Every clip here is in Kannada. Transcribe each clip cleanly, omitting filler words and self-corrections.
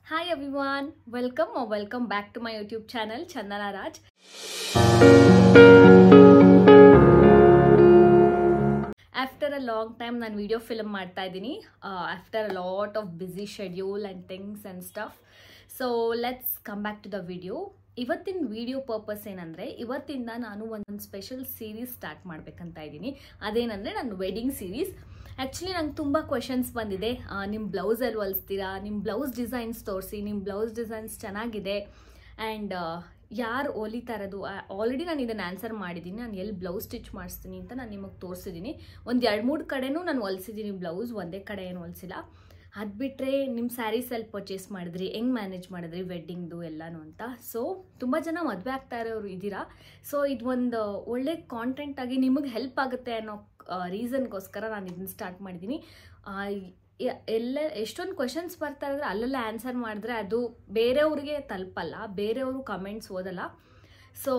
Hi everyone, welcome back to my YouTube channel Chandana Raj. After a long time ನಾನು ವಿಡಿಯೋ ಫಿಲ್ಮ್ ಮಾಡ್ತಾ ಇದ್ದೀನಿ after a lot of busy schedule and things and stuff. So let's come back to the video. ಇವತ್ತಿನ ವಿಡಿಯೋ ಪರ್ಪಸ್ ಏನಂದರೆ, ಇವತ್ತಿಂದ ನಾನು ಒಂದು ಸ್ಪೆಷಲ್ ಸೀರೀಸ್ ಸ್ಟಾರ್ಟ್ ಮಾಡಬೇಕಂತ ಇದ್ದೀನಿ. ಅದೇನಂದರೆ ನನ್ನ ವೆಡ್ಡಿಂಗ್ ಸೀರೀಸ್. ಆ್ಯಕ್ಚುಲಿ ನಂಗೆ ತುಂಬ ಕ್ವೆಶನ್ಸ್ ಬಂದಿದೆ, ನಿಮ್ಮ ಬ್ಲೌಸಲ್ಲಿ ಹೊಲಿಸ್ತೀರಾ, ನಿಮ್ಮ ಬ್ಲೌಸ್ ಡಿಸೈನ್ಸ್ ತೋರಿಸಿ, ನಿಮ್ಮ ಬ್ಲೌಸ್ ಡಿಸೈನ್ಸ್ ಚೆನ್ನಾಗಿದೆ ಆ್ಯಂಡ್ ಯಾರು ಹೊಲಿತಾ ಇರೋದು. ಆಲ್ರೆಡಿ ನಾನು ಇದನ್ನು ಆನ್ಸರ್ ಮಾಡಿದ್ದೀನಿ, ನಾನು ಎಲ್ಲಿ ಬ್ಲೌಸ್ ಸ್ಟಿಚ್ ಮಾಡಿಸ್ತೀನಿ ಅಂತ ನಾನು ನಿಮಗೆ ತೋರಿಸಿದ್ದೀನಿ. ಒಂದು 2-3 ಕಡೆನೂ ನಾನು ಹೊಲಿಸಿದ್ದೀನಿ ಬ್ಲೌಸ್, ಒಂದೇ ಕಡೆ ಏನು ಹೊಲಿಸಿಲ್ಲ. ಅದು ಬಿಟ್ಟರೆ ನಿಮ್ಮ ಸ್ಯಾರೀಸಲ್ಲಿ ಪರ್ಚೇಸ್ ಮಾಡಿದ್ರಿ, ಹೆಂಗೆ ಮ್ಯಾನೇಜ್ ಮಾಡಿದ್ರಿ ವೆಡ್ಡಿಂಗ್ದು ಎಲ್ಲನೂ ಅಂತ. ಸೊ ತುಂಬ ಜನ ಮದುವೆ ಆಗ್ತಾ ಇರೋರು ಇದ್ದೀರಾ. ಸೊ ಇದು ಒಂದು ಒಳ್ಳೆ ಕಾಂಟೆಂಟ್ ಆಗಿ ನಿಮಗೆ ಹೆಲ್ಪ್ ಆಗುತ್ತೆ ಅನ್ನೋ ರೀಸನ್ಗೋಸ್ಕರ ನಾನು ಇದನ್ನು ಸ್ಟಾರ್ಟ್ ಮಾಡಿದ್ದೀನಿ. ಎಷ್ಟೊಂದು ಕ್ವೆಶನ್ಸ್ ಬರ್ತಾ ಇದ್ರೆ ಅಲ್ಲೆಲ್ಲ ಆನ್ಸರ್ ಮಾಡಿದ್ರೆ ಅದು ಬೇರೆಯವ್ರಿಗೆ ತಲುಪಲ್ಲ, ಬೇರೆಯವರು ಕಮೆಂಟ್ಸ್ ಓದಲ್ಲ. ಸೊ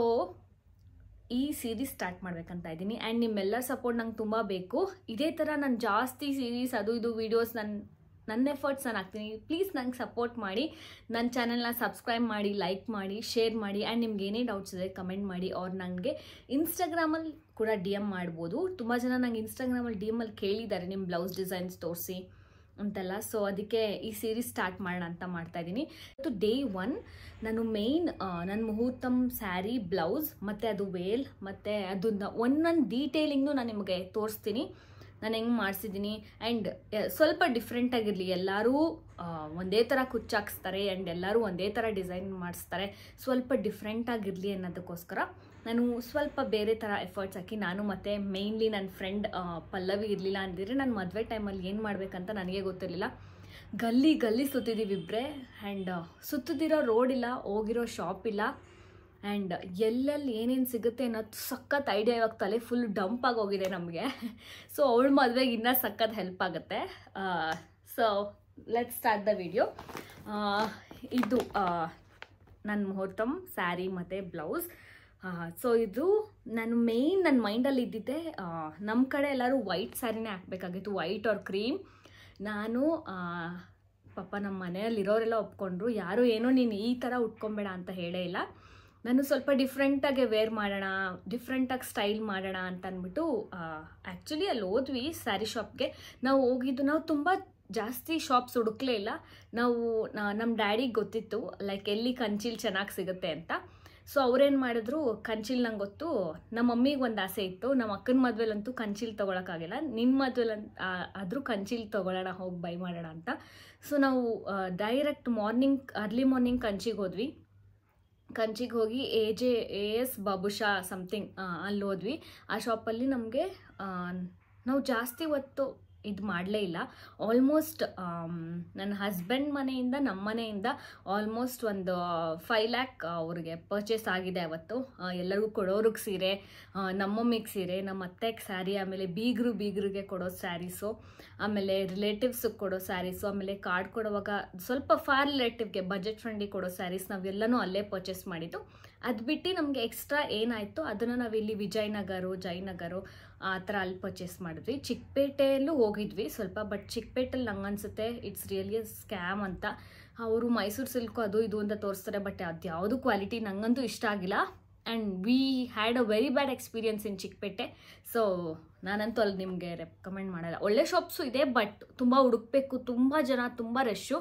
ಈ ಸೀರೀಸ್ ಸ್ಟಾರ್ಟ್ ಮಾಡ್ಬೇಕಂತ ಇದ್ದೀನಿ ಆ್ಯಂಡ್ ನಿಮ್ಮೆಲ್ಲರ ಸಪೋರ್ಟ್ ನಂಗೆ ತುಂಬ ಬೇಕು. ಇದೇ ಥರ ನಾನು ಜಾಸ್ತಿ ಸೀರೀಸ್ ಅದು ಇದು ವೀಡಿಯೋಸ್ ನನ್ನ ಎಫರ್ಟ್ಸ್ ನಾನು ಹಾಕ್ತೀನಿ. ಪ್ಲೀಸ್ ನಂಗೆ ಸಪೋರ್ಟ್ ಮಾಡಿ, ನನ್ನ ಚಾನಲ್ನ ಸಬ್ಸ್ಕ್ರೈಬ್ ಮಾಡಿ, ಲೈಕ್ ಮಾಡಿ, ಶೇರ್ ಮಾಡಿ ಆ್ಯಂಡ್ ನಿಮ್ಗೆ ಏನೇ ಡೌಟ್ಸ್ ಇದೆ ಕಮೆಂಟ್ ಮಾಡಿ. ಅವ್ರು ನನಗೆ ಇನ್ಸ್ಟಾಗ್ರಾಮಲ್ಲಿ ಕೂಡ DM ಮಾಡ್ಬೋದು. ತುಂಬ ಜನ ನಂಗೆ ಇನ್ಸ್ಟಾಗ್ರಾಮಲ್ಲಿ DMಲ್ಲಿ ಕೇಳಿದ್ದಾರೆ ನಿಮ್ಮ ಬ್ಲೌಸ್ ಡಿಸೈನ್ಸ್ ತೋರಿಸಿ ಅಂತೆಲ್ಲ. ಸೊ ಅದಕ್ಕೆ ಈ ಸೀರೀಸ್ ಸ್ಟಾರ್ಟ್ ಮಾಡೋಣ ಅಂತ ಮಾಡ್ತಾಯಿದ್ದೀನಿ. ಇವತ್ತು ಡೇ 1 ನಾನು ಮೇಯ್ನ್ ನನ್ನ ಮುಹೂರ್ತಮ್ ಸ್ಯಾರಿ ಬ್ಲೌಸ್ ಮತ್ತು ಅದು ವೇಲ್ ಮತ್ತು ಅದನ್ನ ಒಂದೊಂದು ಡೀಟೇಲಿಂಗ್ನು ನಾನು ನಿಮಗೆ ತೋರಿಸ್ತೀನಿ, ನಾನು ಹೆಂಗೆ ಮಾಡಿಸಿದ್ದೀನಿ. ಆ್ಯಂಡ್ ಸ್ವಲ್ಪ ಡಿಫ್ರೆಂಟಾಗಿರಲಿ, ಎಲ್ಲರೂ ಒಂದೇ ಥರ ಕುಚ್ಚಾಕ್ಸ್ತಾರೆ ಆ್ಯಂಡ್ ಎಲ್ಲರೂ ಒಂದೇ ಥರ ಡಿಸೈನ್ ಮಾಡಿಸ್ತಾರೆ. ಸ್ವಲ್ಪ ಡಿಫ್ರೆಂಟಾಗಿರಲಿ ಅನ್ನೋದಕ್ಕೋಸ್ಕರ ನಾನು ಸ್ವಲ್ಪ ಬೇರೆ ಥರ ಎಫರ್ಟ್ಸ್ ಹಾಕಿ, ನಾನು ಮತ್ತು ಮೇಯ್ನ್ಲಿ ನನ್ನ ಫ್ರೆಂಡ್ ಪಲ್ಲವಿ ಇರಲಿಲ್ಲ ಅಂದಿದ್ರೆ ನಾನು ಮದುವೆ ಟೈಮಲ್ಲಿ ಏನು ಮಾಡಬೇಕಂತ ನನಗೆ ಗೊತ್ತಿರಲಿಲ್ಲ. ಗಲ್ಲಿ ಸುತ್ತಿದ್ದೀವಿ ಇಬ್ಬರೇ ಆ್ಯಂಡ್ ಸುತ್ತಿದಿರೋ ರೋಡ್ ಇಲ್ಲ, ಹೋಗಿರೋ ಶಾಪ್ ಇಲ್ಲ ಆ್ಯಂಡ್ ಎಲ್ಲೆಲ್ಲಿ ಏನೇನು ಸಿಗುತ್ತೆ ಅನ್ನೋದು ಸಖತ್ ಐಡಿಯಾ. ಇವಾಗ ತಲೆ ಫುಲ್ ಡಂಪ್ ಆಗೋಗಿದೆ ನಮಗೆ. ಸೊ ಅವಳ ಮದುವೆಗೆ ಇನ್ನೂ ಸಖತ್ ಹೆಲ್ಪ್ ಆಗುತ್ತೆ. So let's start the video. ಇದು ನನ್ನ ಮುಹೂರ್ತಮ್ ಸ್ಯಾರಿ ಮತ್ತು ಬ್ಲೌಸ್. ಸೊ ಇದು ನಾನು ಮೇಯ್ನ್ ನನ್ನ ಮೈಂಡಲ್ಲಿ ಇದ್ದಿದ್ದೆ, ನಮ್ಮ ಕಡೆ ಎಲ್ಲರೂ ವೈಟ್ ಸ್ಯಾರಿನೇ ಹಾಕಬೇಕಾಗಿತ್ತು, ವೈಟ್ ಆರ್ ಕ್ರೀಮ್. ನಾನು ಪಾಪ ನಮ್ಮ ಮನೆಯಲ್ಲಿರೋರೆಲ್ಲ ಒಪ್ಕೊಂಡ್ರು, ಯಾರು ಏನೋ ನೀನು ಈ ಥರ ಉಟ್ಕೊಬೇಡ ಅಂತ ಹೇಳೇ ಇಲ್ಲ. ನಾನು ಸ್ವಲ್ಪ ಡಿಫ್ರೆಂಟಾಗೆ ವೇರ್ ಮಾಡೋಣ, ಡಿಫ್ರೆಂಟಾಗಿ ಸ್ಟೈಲ್ ಮಾಡೋಣ ಅಂತ ಅಂದ್ಬಿಟ್ಟು ಆ್ಯಕ್ಚುಲಿ ಅಲ್ಲಿ ಹೋದ್ವಿ ಸ್ಯಾರಿ ಶಾಪ್ಗೆ. ನಾವು ಹೋಗಿದ್ದು, ನಾವು ತುಂಬ ಜಾಸ್ತಿ ಶಾಪ್ಸ್ ಹುಡುಕ್ಲೇ ಇಲ್ಲ. ನಾವು ನಮ್ಮ ಡ್ಯಾಡಿಗೆ ಗೊತ್ತಿತ್ತು ಲೈಕ್ ಎಲ್ಲಿ ಕಂಚೀಲ್ ಚೆನ್ನಾಗಿ ಸಿಗುತ್ತೆ ಅಂತ. ಸೊ ಅವ್ರೇನು ಮಾಡಿದ್ರು, ಕಂಚೀಲ್ ನಂಗೆ ಗೊತ್ತು, ನಮ್ಮ ಮಮ್ಮಿಗೆ ಒಂದು ಆಸೆ ಇತ್ತು, ನಮ್ಮ ಅಕ್ಕನ ಮದುವೆಲಂತೂ ಕಂಚೀಲ್ ತೊಗೊಳಕ್ಕಾಗಿಲ್ಲ, ನಿನ್ನ ಮದುವೆಲಂತ ಆದರೂ ಕಂಚೀಲ್ ತೊಗೊಳ್ಳೋಣ, ಹೋಗಿ ಬೈ ಮಾಡೋಣ ಅಂತ. ಸೊ ನಾವು ಡೈರೆಕ್ಟ್ ಅರ್ಲಿ ಮಾರ್ನಿಂಗ್ ಕಂಚಿಗೆ ಹೋದ್ವಿ. ಕಂಚಿಗೆ ಹೋಗಿ AS ಬಾಬುಷಾ ಸಮಥಿಂಗ್ ಅಲ್ಲಿ ಹೋದ್ವಿ. ಆ ಶಾಪಲ್ಲಿ ನಮಗೆ ನಾವು ಜಾಸ್ತಿ ಹೊತ್ತು ಇದು ಮಾಡಲೇ ಇಲ್ಲ. ಆಲ್ಮೋಸ್ಟ್ ನನ್ನ ಹಸ್ಬೆಂಡ್ ಮನೆಯಿಂದ ನಮ್ಮ ಮನೆಯಿಂದ ಆಲ್ಮೋಸ್ಟ್ ಒಂದು 5 lakh ಅವ್ರಿಗೆ ಪರ್ಚೇಸ್ ಆಗಿದೆ ಅವತ್ತು. ಎಲ್ಲರಿಗೂ ಕೊಡೋರಿಗೆ ಸೀರೆ, ನಮ್ಮಮ್ಮಿಗೆ ಸೀರೆ, ನಮ್ಮ ಅತ್ತೆಗೆ ಸ್ಯಾರಿ, ಆಮೇಲೆ ಬೀಗರಿಗೆ ಕೊಡೋ ಸ್ಯಾರೀಸು, ಆಮೇಲೆ ರಿಲೇಟಿವ್ಸಿಗೆ ಕೊಡೋ ಸ್ಯಾರೀಸು, ಆಮೇಲೆ ಕಾರ್ಡ್ ಕೊಡುವಾಗ ಸ್ವಲ್ಪ ಫಾರ್ ರಿಲೇಟಿವ್ಗೆ ಬಜೆಟ್ ಫ್ರೆಂಡಿಗೆ ಕೊಡೋ ಸ್ಯಾರೀಸ್ ನಾವೆಲ್ಲನೂ ಅಲ್ಲೇ ಪರ್ಚೇಸ್ ಮಾಡಿದ್ದು. ಅದು ಬಿಟ್ಟು ನಮಗೆ ಎಕ್ಸ್ಟ್ರಾ ಏನಾಯಿತು ಅದನ್ನು ನಾವಿಲ್ಲಿ ವಿಜಯನಗರ, ಜಯನಗರ ಆ ಥರ ಅಲ್ಲಿ ಪರ್ಚೇಸ್ ಮಾಡಿದ್ವಿ. ಚಿಕ್ಕಪೇಟೆಯಲ್ಲೂ ಹೋಗಿದ್ವಿ ಸ್ವಲ್ಪ, ಬಟ್ ಚಿಕ್ಕಪೇಟೆಯಲ್ಲಿ ನಂಗೆ ಅನಿಸುತ್ತೆ ಇಟ್ಸ್ ರಿಯಲಿ ಸ್ಕ್ಯಾಮ್ ಅಂತ. ಅವರು ಮೈಸೂರು ಸಿಲ್ಕು ಅದು ಇದು ಅಂತ ತೋರಿಸ್ತಾರೆ, ಬಟ್ ಅದು ಯಾವುದು ಕ್ವಾಲಿಟಿ ನನಗಂತೂ ಇಷ್ಟ ಆಗಿಲ್ಲ. And we had a very bad experience in Chickpet. So ನಾನಂತೂ ಅಲ್ಲಿ ನಿಮಗೆ ರೆಕಮೆಂಡ್ ಮಾಡಲ್ಲ. ಒಳ್ಳೆ ಶಾಪ್ಸು ಇದೆ, ಬಟ್ ತುಂಬ ಹುಡುಕ್ಬೇಕು, ತುಂಬ ಜನ, ತುಂಬ ರಶ್ಶು.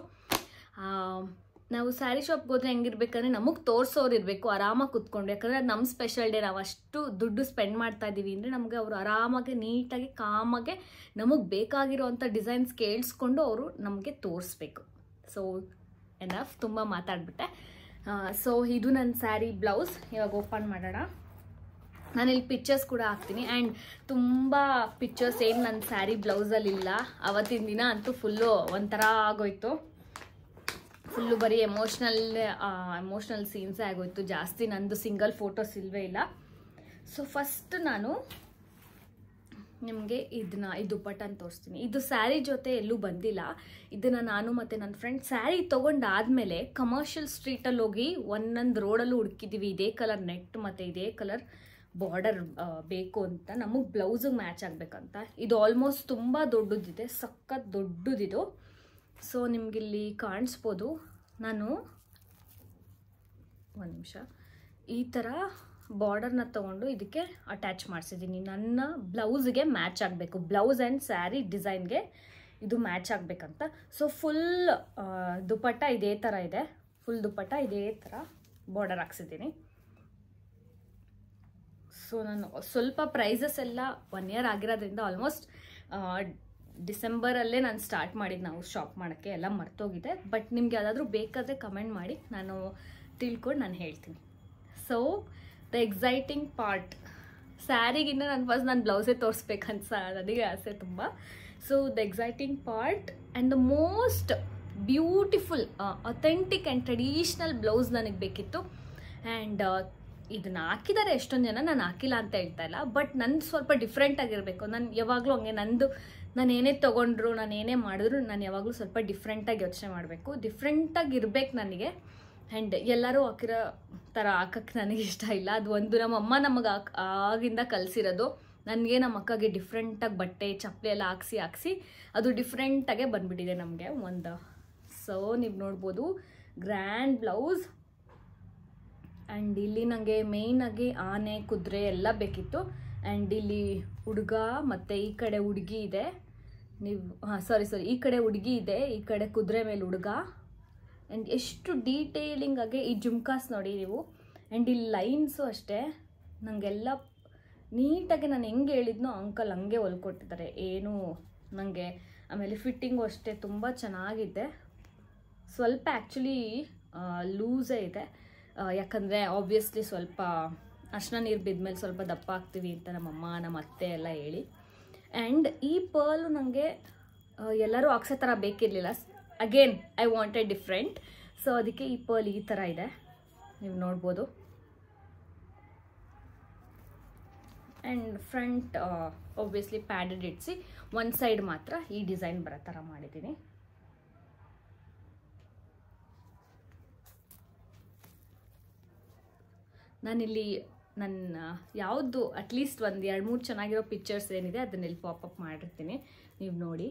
ನಾವು ಸ್ಯಾರಿ ಶಾಪ್ಗೆ ಹೋದ್ರೆ ಹೆಂಗಿರ್ಬೇಕಂದ್ರೆ ನಮಗೆ ತೋರಿಸೋರು ಇರಬೇಕು, ಆರಾಮಾಗಿ ಕೂತ್ಕೊಂಡು. ಯಾಕಂದರೆ ಅದು ನಮ್ಮ ಸ್ಪೆಷಲ್ ಡೇ, ನಾವು ಅಷ್ಟು ದುಡ್ಡು ಸ್ಪೆಂಡ್ ಮಾಡ್ತಾ ಇದ್ದೀವಿ ಅಂದರೆ ನಮಗೆ ಅವರು ಆರಾಮಾಗಿ ನೀಟಾಗಿ ಕಾಮಾಗೆ ನಮಗೆ ಬೇಕಾಗಿರೋವಂಥ ಡಿಸೈನ್ಸ್ ಕೇಳಿಸ್ಕೊಂಡು ಅವರು ನಮಗೆ ತೋರಿಸ್ಬೇಕು. ಸೊ ಎನಫ್, ತುಂಬ ಮಾತಾಡ್ಬಿಟ್ಟೆ. ಸೊ ಇದು ನನ್ನ ಸ್ಯಾರಿ ಬ್ಲೌಸ್. ಇವಾಗ ಓಪನ್ ಮಾಡೋಣ. ನಾನಿಲ್ಲಿ ಪಿಕ್ಚರ್ಸ್ ಕೂಡ ಹಾಕ್ತೀನಿ ಆ್ಯಂಡ್ ತುಂಬ ಪಿಕ್ಚರ್ಸ್ ಏನು ನನ್ನ ಸ್ಯಾರಿ ಬ್ಲೌಸಲ್ಲಿಲ್ಲ. ಅವತ್ತಿನ ದಿನ ಅಂತೂ ಫುಲ್ಲು ಒಂಥರ ಆಗೋಯ್ತು, ಫುಲ್ಲು ಬರೀ ಎಮೋಷ್ನಲ್ ಸೀನ್ಸೇ ಆಗೋಯ್ತು. ಜಾಸ್ತಿ ನಂದು ಸಿಂಗಲ್ ಫೋಟೋಸ್ ಇಲ್ಲವೇ ಇಲ್ಲ. ಸೊ ಫಸ್ಟ್ ನಾನು ನಿಮಗೆ ಈ ದುಪ್ಪಟ್ಟನ ತೋರಿಸ್ತೀನಿ. ಇದು ಸ್ಯಾರಿ ಜೊತೆ ಎಲ್ಲೂ ಬಂದಿಲ್ಲ. ಇದನ್ನು ನಾನು ಮತ್ತು ನನ್ನ ಫ್ರೆಂಡ್ ಸ್ಯಾರಿ ತೊಗೊಂಡಾದಮೇಲೆ ಕಮರ್ಷಿಯಲ್ ಸ್ಟ್ರೀಟಲ್ಲಿ ಹೋಗಿ ಒಂದೊಂದು ರೋಡಲ್ಲೂ ಹುಡುಕಿದ್ದೀವಿ, ಇದೇ ಕಲರ್ ನೆಟ್ ಮತ್ತು ಇದೇ ಕಲರ್ ಬಾರ್ಡರ್ ಬೇಕು ಅಂತ, ನಮಗೆ ಬ್ಲೌಸಿಗೆ ಮ್ಯಾಚ್ ಆಗಬೇಕಂತ. ಇದು ಆಲ್ಮೋಸ್ಟ್ ತುಂಬ ದೊಡ್ಡದಿದೆ, ಸಖತ್ ದೊಡ್ಡದಿದು. ಸೊ ನಿಮಗಿಲ್ಲಿ ಕಾಣಿಸ್ಬೋದು, ನಾನು ಒಂದು ನಿಮಿಷ ಈ ಥರ ಬಾರ್ಡರ್ನ ತೊಗೊಂಡು ಇದಕ್ಕೆ ಅಟ್ಯಾಚ್ ಮಾಡಿಸಿದ್ದೀನಿ. ನನ್ನ ಬ್ಲೌಸ್ಗೆ ಮ್ಯಾಚ್ ಆಗಬೇಕು, ಬ್ಲೌಸ್ ಆ್ಯಂಡ್ ಸ್ಯಾರಿ ಡಿಸೈನ್ಗೆ ಇದು ಮ್ಯಾಚ್ ಆಗಬೇಕಂತ. ಸೊ ಫುಲ್ ದುಪಟ್ಟ ಇದೇ ಥರ ಇದೆ, ಫುಲ್ ದುಪಟ್ಟ ಇದೇ ಥರ ಬಾರ್ಡರ್ ಹಾಕ್ಸಿದ್ದೀನಿ. ಸೊ ನಾನು ಸ್ವಲ್ಪ ಪ್ರೈಸಸ್ ಎಲ್ಲ 1 year ಆಗಿರೋದ್ರಿಂದ ಆಲ್ಮೋಸ್ಟ್ ಡಿಸೆಂಬರಲ್ಲೇ ನಾನು ಸ್ಟಾರ್ಟ್ ಮಾಡಿದ್ದು ನಾವು ಶಾಪ್ ಮಾಡೋಕ್ಕೆ, ಎಲ್ಲ ಮರ್ತೋಗಿದೆ. ಬಟ್ ನಿಮ್ಗೆ ಯಾವುದಾದ್ರೂ ಬೇಕಾದರೆ ಕಮೆಂಟ್ ಮಾಡಿ, ನಾನು ತಿಳ್ಕೊಂಡು ನಾನು ಹೇಳ್ತೀನಿ. ಸೊ ದ ಎಕ್ಸೈಟಿಂಗ್ ಪಾರ್ಟ್, ಸ್ಯಾರಿಗಿನ್ನ ನಾನು ಬ್ಲೌಸೇ ತೋರಿಸ್ಬೇಕಂತ ನನಗೆ ಆಸೆ ತುಂಬ. So the exciting part and the most beautiful authentic and traditional blouse ನನಗೆ ಬೇಕಿತ್ತು. ಆ್ಯಂಡ್ ಇದನ್ನು ಹಾಕಿದ್ದಾರೆ ಎಷ್ಟೊಂದು ಜನ, ನಾನು ಹಾಕಿಲ್ಲ ಅಂತ ಹೇಳ್ತಾ ಇಲ್ಲ, ಬಟ್ ನಂದು ಸ್ವಲ್ಪ ಡಿಫ್ರೆಂಟ್ ಆಗಿರಬೇಕು. ನಾನು ಯಾವಾಗಲೂ ಹಂಗೆ ನಾನು ಏನೇ ತೊಗೊಂಡ್ರು, ನಾನು ಏನೇ ಮಾಡಿದ್ರು ನಾನು ಯಾವಾಗಲೂ ಸ್ವಲ್ಪ ಡಿಫ್ರೆಂಟಾಗಿ ಯೋಚನೆ ಮಾಡಬೇಕು, ಡಿಫ್ರೆಂಟಾಗಿ ಇರಬೇಕು ನನಗೆ. ಆ್ಯಂಡ್ ಎಲ್ಲರೂ ಹಾಕಿರೋ ಥರ ಹಾಕಕ್ಕೆ ನನಗೆ ಇಷ್ಟ ಇಲ್ಲ. ಅದು ಒಂದು ನಮ್ಮಮ್ಮ ನಮಗೆ ಆಗಿಂದ ಕಲಿಸಿರೋದು. ನನಗೆ ನಮ್ಮ ಅಕ್ಕಗೆ ಡಿಫ್ರೆಂಟಾಗಿ ಬಟ್ಟೆ ಚಪ್ಪಲಿ ಎಲ್ಲ ಹಾಕ್ಸಿ ಅದು ಡಿಫ್ರೆಂಟಾಗೆ ಬಂದುಬಿಟ್ಟಿದೆ ನಮಗೆ ಒಂದು. ಸೊ ನೀವು ನೋಡ್ಬೋದು ಗ್ರ್ಯಾಂಡ್ ಬ್ಲೌಸ್. ಆ್ಯಂಡ್ ಇಲ್ಲಿ ನನಗೆ ಮೇಯ್ನಾಗಿ ಆನೆ ಕುದುರೆ ಎಲ್ಲ ಬೇಕಿತ್ತು. ಆ್ಯಂಡ್ ಇಲ್ಲಿ ಹುಡುಗ ಮತ್ತು ಈ ಕಡೆ ಹುಡುಗಿ ಇದೆ, ನೀವು ಸಾರಿ ಈ ಕಡೆ ಹುಡುಗಿ ಇದೆ, ಈ ಕಡೆ ಕುದುರೆ ಮೇಲೆ ಹುಡುಗ. ಆ್ಯಂಡ್ ಎಷ್ಟು ಡೀಟೇಲಿಂಗ್ ಆಗಿ ಈ ಜುಮ್ಕಾಸ್ ನೋಡಿ ನೀವು. ಆ್ಯಂಡ್ ಇಲ್ಲಿ ಲೈನ್ಸು ಅಷ್ಟೇ ನನಗೆಲ್ಲ ನೀಟಾಗಿ ನಾನು ಹೆಂಗೆ ಹೇಳಿದ್ನೋ ಅಂಕಲ್ ಹಂಗೆ ಹೊಲ್ಕೊಟ್ಟಿದ್ದಾರೆ, ಏನು ನನಗೆ. ಆಮೇಲೆ ಫಿಟ್ಟಿಂಗು ಅಷ್ಟೇ ತುಂಬ ಚೆನ್ನಾಗಿದೆ. ಸ್ವಲ್ಪ ಆ್ಯಕ್ಚುಲಿ ಲೂಸೇ ಇದೆ, ಯಾಕಂದರೆ ಆಬ್ವಿಯಸ್ಲಿ ಸ್ವಲ್ಪ ಅರ್ಶಿನ ನೀರು ಬಿದ್ಮೇಲೆ ಸ್ವಲ್ಪ ದಪ್ಪ ಆಗ್ತೀವಿ ಅಂತ ನಮ್ಮಮ್ಮ ನಮ್ಮ ಅತ್ತೆ ಎಲ್ಲ ಹೇಳಿ. ಆ್ಯಂಡ್ ಈ ಪರ್ಲು ನನಗೆ ಎಲ್ಲರೂ ಹಾಕ್ಸೋ ಥರ ಬೇಕಿರಲಿಲ್ಲ. Again I wanted different. So ಅದಕ್ಕೆ ಈ ಪರ್ಲ್ ಈ ಥರ ಇದೆ, ನೀವು ನೋಡ್ಬೋದು. ಆ್ಯಂಡ್ ಫ್ರಂಟ್ ಆಬ್ವಿಯಸ್ಲಿ ಪ್ಯಾಡೆಡ್ ಇಡಿಸಿ ಒಂದು ಸೈಡ್ ಮಾತ್ರ ಈ ಡಿಸೈನ್ ಬರೋ ಥರ ಮಾಡಿದ್ದೀನಿ. ನಾನಿಲ್ಲಿ ನನ್ನ ಯಾವುದು ಅಟ್ಲೀಸ್ಟ್ ಒಂದು 2-3 ಚೆನ್ನಾಗಿರೋ ಪಿಕ್ಚರ್ಸ್ ಏನಿದೆ ಅದನ್ನೆಲ್ಲಿ ಪಾಪಪ್ ಮಾಡಿರ್ತೀನಿ, ನೀವು ನೋಡಿ.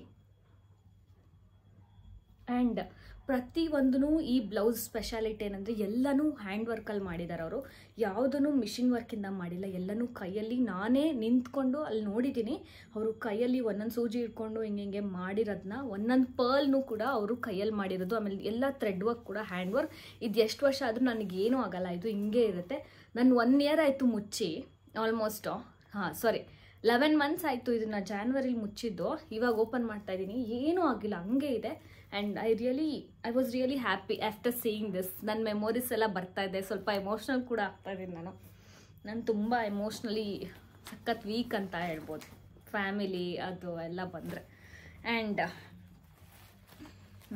ಆ್ಯಂಡ್ ಪ್ರತಿಯೊಂದೂ ಈ ಬ್ಲೌಸ್ ಸ್ಪೆಷಾಲಿಟಿ ಏನಂದರೆ ಎಲ್ಲನೂ ಹ್ಯಾಂಡ್ ವರ್ಕಲ್ಲಿ ಮಾಡಿದ್ದಾರೆ ಅವರು, ಯಾವುದೂ ಮಿಷಿನ್ ವರ್ಕಿಂದ ಮಾಡಿಲ್ಲ. ಎಲ್ಲನೂ ಕೈಯಲ್ಲಿ ನಾನೇ ನಿಂತ್ಕೊಂಡು ಅಲ್ಲಿ ನೋಡಿದ್ದೀನಿ, ಅವರು ಕೈಯಲ್ಲಿ ಒಂದೊಂದು ಸೂಜಿ ಇಟ್ಕೊಂಡು ಹಿಂಗೆ ಮಾಡಿರೋದನ್ನ, ಒಂದೊಂದು ಪರ್ಲ್ನೂ ಕೂಡ ಅವರು ಕೈಯಲ್ಲಿ ಮಾಡಿರೋದು. ಆಮೇಲೆ ಎಲ್ಲ ಥ್ರೆಡ್ ವರ್ಕ್ ಕೂಡ ಹ್ಯಾಂಡ್ ವರ್ಕ್. ಇದು ಎಷ್ಟು ವರ್ಷ ಆದರೂ ನನಗೇನೂ ಆಗಲ್ಲ, ಇದು ಹಿಂಗೆ ಇರುತ್ತೆ. ನಾನು 1 year ಆಯಿತು ಮುಚ್ಚಿ, ಆಲ್ಮೋಸ್ಟ್ 11 months ಆಯಿತು ಇದನ್ನು ಜಾನ್ವರಿಲಿ ಮುಚ್ಚಿದ್ದು. ಇವಾಗ ಓಪನ್ ಮಾಡ್ತಾ ಇದ್ದೀನಿ, ಏನೂ ಆಗಿಲ್ಲ, ಹಂಗೆ ಇದೆ. And I was really happy after seeing this. ನನ್ನ ಮೆಮೊರೀಸ್ ಎಲ್ಲ ಬರ್ತಾ ಇದೆ, ಸ್ವಲ್ಪ ಎಮೋಷ್ನಲ್ ಕೂಡ ಆಗ್ತಾ ಇದ್ದೀನಿ ನಾನು ತುಂಬ ಎಮೋಷ್ನಲಿ ಸಖತ್ ವೀಕ್ ಅಂತ ಹೇಳ್ಬೋದು, ಫ್ಯಾಮಿಲಿ ಅದು ಎಲ್ಲ ಬಂದರೆ. ಆ್ಯಂಡ್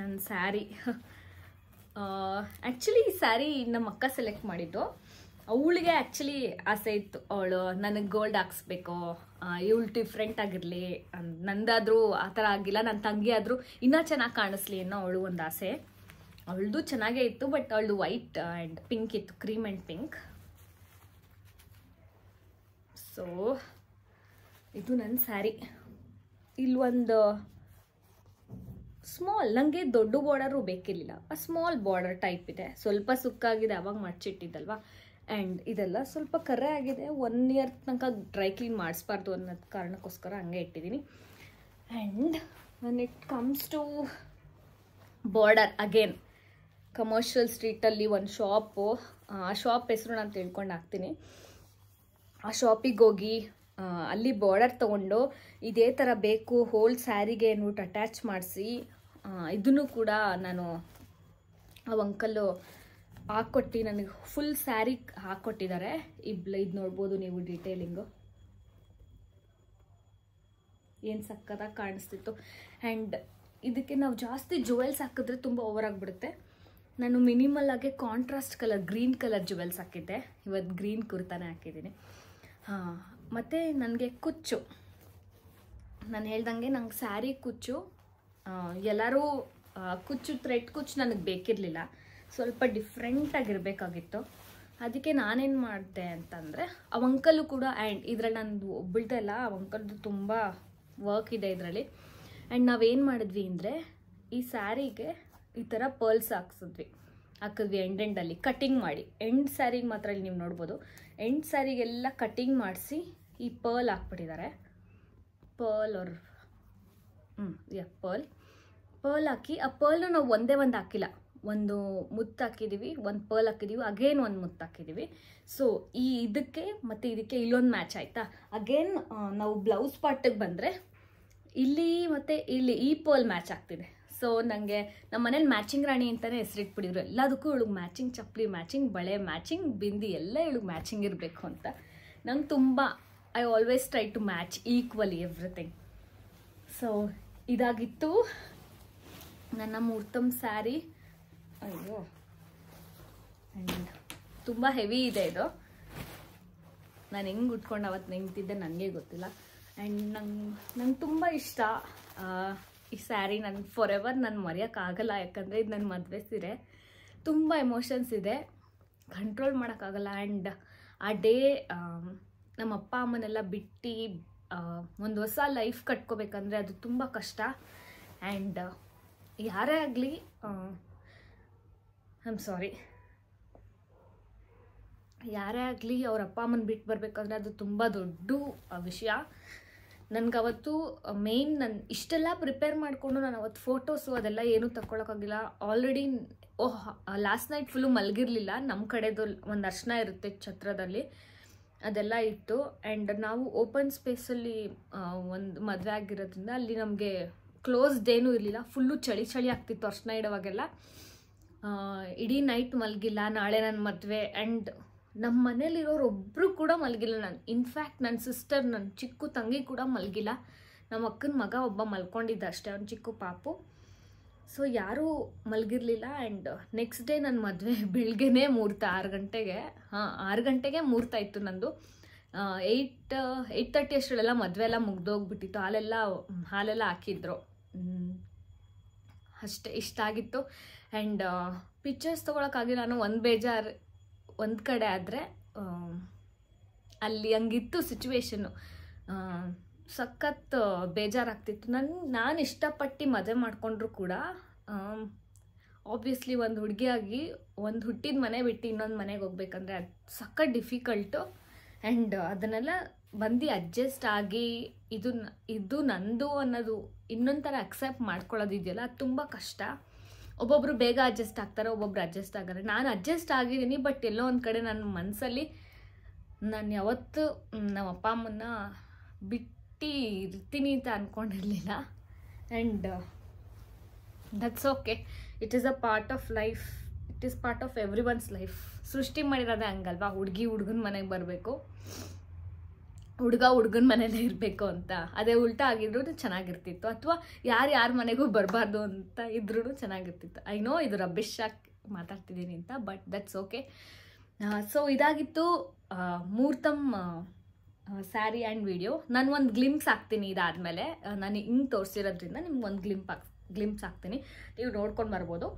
ನನ್ನ ಸ್ಯಾರಿ ಆ್ಯಕ್ಚುಲಿ ಈ ಸ್ಯಾರಿ ನಮ್ಮ ಅಕ್ಕ ಸೆಲೆಕ್ಟ್ ಮಾಡಿದ್ದು. ಅವಳಿಗೆ ಆ್ಯಕ್ಚುಲಿ ಆಸೆ ಇತ್ತು, ಅವಳು ನನಗೆ ಗೋಲ್ಡ್ ಹಾಕ್ಸ್ಬೇಕು, ಇವಳು ಡಿಫ್ರೆಂಟ್ ಆಗಿರಲಿ, ನಂದಾದರೂ ಆ ಥರ ಆಗಿಲ್ಲ, ನನ್ನ ತಂಗಿ ಆದರೂ ಇನ್ನೂ ಚೆನ್ನಾಗಿ ಕಾಣಿಸ್ಲಿ ಅನ್ನೋ ಅವಳು ಒಂದು ಆಸೆ. ಅವಳದು ಚೆನ್ನಾಗೇ ಇತ್ತು, ಬಟ್ ಅವಳು ವೈಟ್ ಆ್ಯಂಡ್ ಪಿಂಕ್ ಇತ್ತು, ಕ್ರೀಮ್ ಆ್ಯಂಡ್ ಪಿಂಕ್. ಸೊ ಇದು ನನ್ನ ಸ್ಯಾರಿ. ಇಲ್ಲಿ ಒಂದು ಸ್ಮಾಲ್, ನನಗೆ ದೊಡ್ಡ ಬಾರ್ಡರು ಬೇಕಿರಲಿಲ್ಲ, ಸ್ಮಾಲ್ ಬಾರ್ಡರ್ ಟೈಪ್ ಇದೆ, ಸ್ವಲ್ಪ ಸುಕ್ಕಾಗಿದೆ, ಅವಾಗ ಮಡ್ಚಿಟ್ಟಿದ್ದಲ್ವ. ಆ್ಯಂಡ್ ಇದೆಲ್ಲ ಸ್ವಲ್ಪ ಕರೆ ಆಗಿದೆ, 1 year ತನಕ ಡ್ರೈ ಕ್ಲೀನ್ ಮಾಡಿಸ್ಬಾರ್ದು ಅನ್ನೋದು ಕಾರಣಕ್ಕೋಸ್ಕರ ಹಂಗೆ ಇಟ್ಟಿದ್ದೀನಿ. And when it comes to border, again commercial ಸ್ಟ್ರೀಟಲ್ಲಿ ಒಂದು ಶಾಪು, ಆ ಶಾಪ್ ಹೆಸರು ನಾನು ತಿಳ್ಕೊಂಡು ಹಾಕ್ತೀನಿ. ಆ ಶಾಪಿಗೆ ಹೋಗಿ ಅಲ್ಲಿ ಬಾರ್ಡರ್ ತೊಗೊಂಡು ಇದೇ ಥರ ಬೇಕು ಹೋಲ್ ಸ್ಯಾರಿಗೆ ಅಂದ್ಬಿಟ್ಟು ಅಟ್ಯಾಚ್ ಮಾಡಿಸಿ, ಇದನ್ನು ಕೂಡ ನಾನು ಆ ಅಂಕಲ್ಲು ಹಾಕ್ಕೊಟ್ಟು ನನಗೆ ಫುಲ್ ಸ್ಯಾರಿ ಹಾಕ್ಕೊಟ್ಟಿದ್ದಾರೆ. ಇದು ನೋಡ್ಬೋದು ನೀವು ಡೀಟೇಲಿಂಗು ಏನು ಸಕ್ಕತ್ತಾಗಿ ಕಾಣಿಸ್ತಿತ್ತು. ಆ್ಯಂಡ್ ಇದಕ್ಕೆ ನಾವು ಜಾಸ್ತಿ ಜುವೆಲ್ಸ್ ಹಾಕಿದ್ರೆ ತುಂಬ ಓವರ್ ಆಗಿಬಿಡುತ್ತೆ. ನಾನು ಮಿನಿಮಲ್ ಆಗಿ contrast colour green colour jewels ಹಾಕಿದ್ದೆ, ಇವತ್ತು ಗ್ರೀನ್ ಕುರ್ತಾನೆ ಹಾಕಿದ್ದೀನಿ. ಮತ್ತು ನನಗೆ ಕುಚ್ಚು, ನಾನು ಹೇಳ್ದಂಗೆ ನಂಗೆ ಸ್ಯಾರಿ ಕುಚ್ಚು, ಎಲ್ಲರೂ ಕುಚ್ಚು ಥ್ರೆಡ್ ಕುಚ್ಚು ನನಗೆ ಬೇಕಿರಲಿಲ್ಲ, ಸ್ವಲ್ಪ ಡಿಫ್ರೆಂಟಾಗಿರಬೇಕಾಗಿತ್ತು. ಅದಕ್ಕೆ ನಾನೇನು ಮಾಡಿದೆ ಅಂತಂದರೆ, ಆ ಅಂಕಲು ಕೂಡ, ಆ್ಯಂಡ್ ಇದರಲ್ಲಿ ನಂದು ಒಬ್ಬಳ್ದೆ ಅಲ್ಲ, ಆ ಅಂಕಲ್ದು ತುಂಬ ವರ್ಕ್ ಇದೆ ಇದರಲ್ಲಿ. ಆ್ಯಂಡ್ ನಾವೇನು ಮಾಡಿದ್ವಿ ಅಂದರೆ, ಈ ಸ್ಯಾರಿಗೆ ಈ ಥರ ಪರ್ಲ್ಸ್ ಹಾಕಿದ್ವಿ ಎಂಡಲ್ಲಿ ಕಟ್ಟಿಂಗ್ ಮಾಡಿ. ಎಂಡ್ ಸ್ಯಾರಿಗೆ ಮಾತ್ರ ಇಲ್ಲಿ ನೀವು ನೋಡ್ಬೋದು, ಎಂಡ್ ಸ್ಯಾರಿಗೆಲ್ಲ ಕಟ್ಟಿಂಗ್ ಮಾಡಿಸಿ ಈ ಪರ್ಲ್ ಹಾಕ್ಬಿಟ್ಟಿದ್ದಾರೆ. ಪರ್ಲ್ ಹಾಕಿ, ಆ ಪರ್ಲ್ನ ನಾವು ಒಂದೇ ಒಂದು ಹಾಕಿಲ್ಲ, ಒಂದು ಮುತ್ತು ಹಾಕಿದ್ದೀವಿ, ಒಂದು ಪರ್ಲ್ ಹಾಕಿದ್ದೀವಿ, ಅಗೇನ್ ಒಂದು ಮುತ್ತು ಹಾಕಿದ್ದೀವಿ. ಸೊ ಇದಕ್ಕೆ ಮತ್ತು ಇದಕ್ಕೆ ಇಲ್ಲೊಂದು ಮ್ಯಾಚ್ ಆಯಿತಾ. ಅಗೇನ್ ನಾವು ಬ್ಲೌಸ್ ಪಾರ್ಟಿಗೆ ಬಂದರೆ ಇಲ್ಲಿ ಮತ್ತು ಇಲ್ಲಿ ಈ ಪರ್ಲ್ ಮ್ಯಾಚ್ ಆಗ್ತಿದೆ. ಸೊ ನನಗೆ ನಮ್ಮ ಮನೇಲಿ ಮ್ಯಾಚಿಂಗ್ ರಾಣಿ ಅಂತಲೇ ಹೆಸರಿಟ್ಬಿಟ್ಟಿದ್ರು. ಎಲ್ಲದಕ್ಕೂ ಇವಳಿಗೆ ಮ್ಯಾಚಿಂಗ್ ಚಪ್ಪಲಿ, ಮ್ಯಾಚಿಂಗ್ ಬಳೆ, ಮ್ಯಾಚಿಂಗ್ ಬಿಂದಿ ಎಲ್ಲ ಇವಳಿಗೆ ಮ್ಯಾಚಿಂಗ್ ಇರಬೇಕು ಅಂತ. ನಂಗೆ ತುಂಬ I always try to match equally everything. So ಇದಾಗಿತ್ತು ನನ್ನ ಮುಹೂರ್ತಂ ಸ್ಯಾರಿ. ಅಯ್ಯೋ, ಆ್ಯಂಡ್ ತುಂಬ ಹೆವಿ ಇದೆ ಇದು. ನಾನು ಹೆಂಗೆ ಉಟ್ಕೊಂಡು ಅವತ್ತು ನಿಂತಿದ್ದೆ ನನಗೆ ಗೊತ್ತಿಲ್ಲ. ಆ್ಯಂಡ್ ನಂಗೆ ತುಂಬ ಇಷ್ಟ ಈ ಸ್ಯಾರಿ. ನಾನು ಫಾರ್ ಎವರ್ ನಾನು ಮರೆಯೋಕ್ಕಾಗಲ್ಲ, ಯಾಕಂದರೆ ಇದು ನನ್ನ ಮದುವೆ ಸೀರೆ. ತುಂಬ ಎಮೋಷನ್ಸ್ ಇದೆ, ಕಂಟ್ರೋಲ್ ಮಾಡೋಕ್ಕಾಗಲ್ಲ. ಆ್ಯಂಡ್ ಆ ಡೇ ನಮ್ಮ ಅಪ್ಪ ಅಮ್ಮನೆಲ್ಲ ಬಿಟ್ಟು ಒಂದು ಹೊಸ ಲೈಫ್ ಕಟ್ಕೋಬೇಕಂದ್ರೆ ಅದು ತುಂಬ ಕಷ್ಟ. ಆ್ಯಂಡ್ ಯಾರೇ ಆಗಲಿ ಯಾರೇ ಆಗಲಿ ಅವ್ರ ಅಪ್ಪ ಅಮ್ಮನ ಬಿಟ್ಟು ಬರಬೇಕಂದ್ರೆ ಅದು ತುಂಬ ದೊಡ್ಡ ವಿಷಯ. ನನಗವತ್ತು ಮೇಯ್ನ್ ನಾನು ಇಷ್ಟೆಲ್ಲ ಪ್ರಿಪೇರ್ ಮಾಡಿಕೊಂಡು ನಾನು ಅವತ್ತು ಫೋಟೋಸು ಅದೆಲ್ಲ ಏನೂ ತಗೊಳಕ್ಕಾಗಿಲ್ಲ. ಆಲ್ರೆಡಿ ಲಾಸ್ಟ್ ನೈಟ್ ಫುಲ್ಲು ಮಲಗಿರಲಿಲ್ಲ. ನಮ್ಮ ಕಡೆದು ಒಂದು ಅರ್ಶನ ಇರುತ್ತೆ ಛತ್ರದಲ್ಲಿ, ಅದೆಲ್ಲ ಇತ್ತು. ಆ್ಯಂಡ್ ನಾವು ಓಪನ್ ಸ್ಪೇಸಲ್ಲಿ ಒಂದು ಮದುವೆ ಆಗಿರೋದ್ರಿಂದ ಅಲ್ಲಿ ನಮಗೆ ಕ್ಲೋಸ್ಡ್ ಏನೂ ಇರಲಿಲ್ಲ. ಫುಲ್ಲು ಚಳಿ ಆಗ್ತಿತ್ತು ಅರ್ಶನ ಇಡೋವಾಗೆಲ್ಲ. ಇಡೀ ನೈಟ್ ಮಲಗಿಲ್ಲ. ನಾಳೆ ನನ್ನ ಮದುವೆ. ಆ್ಯಂಡ್ ನಮ್ಮ ಮನೇಲಿರೋರು ಒಬ್ಬರು ಕೂಡ ಮಲಗಿಲ್ಲ. ನಾನು ಇನ್ಫ್ಯಾಕ್ಟ್ ನನ್ನ ಸಿಸ್ಟರ್, ನನ್ನ ಚಿಕ್ಕ ತಂಗಿ ಕೂಡ ಮಲಗಿಲ್ಲ. ನಮ್ಮ ಅಕ್ಕನ ಮಗ ಒಬ್ಬ ಮಲ್ಕೊಂಡಿದ್ದ ಅಷ್ಟೇ, ಅವ್ನು ಚಿಕ್ಕ ಪಾಪು. ಸೊ ಯಾರೂ ಮಲಗಿರಲಿಲ್ಲ. ಆ್ಯಂಡ್ ನೆಕ್ಸ್ಟ್ ಡೇ ನನ್ನ ಮದುವೆ ಬೆಳಗ್ಗೆನೇ ಮುಹೂರ್ತ 6 ಗಂಟೆಗೆ. 6 ಗಂಟೆಗೆ ಮುಹೂರ್ತ ಇತ್ತು ನಂದು. 8:30 ಅಷ್ಟರಲ್ಲೆಲ್ಲ ಮದುವೆ ಎಲ್ಲ ಮುಗ್ದೋಗ್ಬಿಟ್ಟಿತ್ತು. ಹಾಲೆಲ್ಲ ಹಾಕಿದ್ರು ಅಷ್ಟೇ. ಇಷ್ಟ ಆಗಿತ್ತು. ಆ್ಯಂಡ್ ಪಿಕ್ಚರ್ಸ್ ತೊಗೊಳಕ್ಕಾಗಿಲ್ಲ. ನಾನು ಒಂದು ಕಡೆ ಆದರೆ ಅಲ್ಲಿ ಹಂಗಿತ್ತು ಸಿಚುವೇಶನ್ನು. ಸಖತ್ ಬೇಜಾರಾಗ್ತಿತ್ತು. ನಾನು ಇಷ್ಟಪಟ್ಟು ಮದುವೆ ಮಾಡಿಕೊಂಡ್ರು ಕೂಡ ಆಬ್ವಿಯಸ್ಲಿ ಒಂದು ಹುಡುಗಿಯಾಗಿ ಒಂದು ಹುಟ್ಟಿದ ಮನೆ ಬಿಟ್ಟು ಇನ್ನೊಂದು ಮನೆಗೆ ಹೋಗ್ಬೇಕಂದ್ರೆ ಅದು ಸಖತ್ ಡಿಫಿಕಲ್ಟು. ಆ್ಯಂಡ್ ಅದನ್ನೆಲ್ಲ ಬಂದು ಅಡ್ಜಸ್ಟ್ ಆಗಿ ಇದು ನಂದು ಅನ್ನೋದು ಇನ್ನೊಂದು ಥರ ಅಕ್ಸೆಪ್ಟ್ ಮಾಡ್ಕೊಳ್ಳೋದಿದೆಯಲ್ಲ, ಅದು ತುಂಬ ಕಷ್ಟ. ಒಬ್ಬೊಬ್ಬರು ಬೇಗ ಅಡ್ಜಸ್ಟ್ ಆಗ್ತಾರೆ, ಒಬ್ಬೊಬ್ರು ಅಡ್ಜಸ್ಟ್ ಆಗಲ್ಲ. ನಾನು ಅಡ್ಜಸ್ಟ್ ಆಗಿದ್ದೀನಿ, ಬಟ್ ಎಲ್ಲೋ ಒಂದು ಕಡೆ ನನ್ನ ಮನಸ್ಸಲ್ಲಿ ನಾನು ಯಾವತ್ತು ನಮ್ಮ ಅಪ್ಪ ಅಮ್ಮನ್ನ ಬಿಟ್ಟು ಇರ್ತೀನಿ ಅಂತ ಅಂದ್ಕೊಂಡಿರಲಿಲ್ಲ. And that's okay. It is a part of life. It is part of everyone's life. ಸೃಷ್ಟಿ ಮಾಡಿರೋದೇ ಹಂಗಲ್ವಾ, ಹುಡುಗಿ ಹುಡುಗನ ಮನೆಗೆ ಬರಬೇಕು, ಹುಡುಗ ಹುಡುಗನ ಮನೇಲೇ ಇರಬೇಕು ಅಂತ. ಅದೇ ಉಲ್ಟಾ ಆಗಿದ್ರೂ ಚೆನ್ನಾಗಿರ್ತಿತ್ತು, ಅಥವಾ ಯಾರ ಮನೆಗೂ ಬರಬಾರ್ದು ಅಂತ ಇದ್ರೂ ಚೆನ್ನಾಗಿರ್ತಿತ್ತು. ಐ ನೋ ಇದು ರಬ್ಬಿಶಾಗಿ ಮಾತಾಡ್ತಿದ್ದೀನಿ ಅಂತ, ಬಟ್ ದಟ್ಸ್ ಓಕೆ. ಸೊ ಇದಾಗಿತ್ತು ಮುಹೂರ್ತಂ ಸ್ಯಾರಿ ಆ್ಯಂಡ್ ವಿಡಿಯೋ. ನಾನು ಒಂದು ಗ್ಲಿಮ್ಸ್ ಹಾಕ್ತೀನಿ ಇದಾದಮೇಲೆ. ನಾನು ಹಿಂಗೆ ತೋರಿಸಿರೋದ್ರಿಂದ ನಿಮ್ಗೆ ಒಂದು ಗ್ಲಿಮ್ಸ್ ಹಾಕ್ತೀನಿ, ನೀವು ನೋಡ್ಕೊಂಡು ಬರ್ಬೋದು.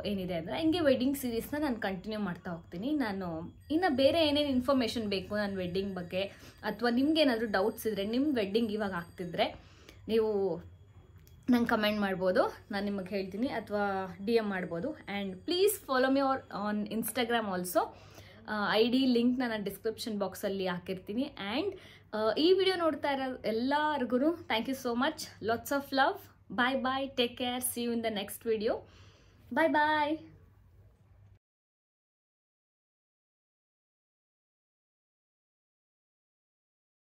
ಏನಿದೆ ಅಂದರೆ ಹಿಂಗೆ ವೆಡ್ಡಿಂಗ್ ಸೀರೀಸ್ನ ನಾನು ಕಂಟಿನ್ಯೂ ಮಾಡ್ತಾ ಹೋಗ್ತೀನಿ. ನಾನು ಇನ್ನು ಬೇರೆ ಏನೇನು ಇನ್ಫಾರ್ಮೇಷನ್ ಬೇಕು ನನ್ನ ವೆಡ್ಡಿಂಗ್ ಬಗ್ಗೆ, ಅಥವಾ ನಿಮ್ಗೆ ಏನಾದರೂ ಡೌಟ್ಸ್ ಇದ್ದರೆ, ನಿಮ್ಮ ವೆಡ್ಡಿಂಗ್ ಇವಾಗ ಆಗ್ತಿದ್ರೆ ನೀವು ನಂಗೆ ಕಮೆಂಟ್ ಮಾಡ್ಬೋದು, ನಾನು ನಿಮಗೆ ಹೇಳ್ತೀನಿ, ಅಥವಾ DM ಮಾಡ್ಬೋದು. And please follow me on Instagram also. ID link ನಾನು ಡಿಸ್ಕ್ರಿಪ್ಷನ್ ಬಾಕ್ಸಲ್ಲಿ ಹಾಕಿರ್ತೀನಿ. ಆ್ಯಂಡ್ ಈ ವಿಡಿಯೋ ನೋಡ್ತಾ ಇರೋ ಎಲ್ಲರಿಗೂ thank you so much. Lots of love. Bye bye. Take care. See you in the next video. Bye bye.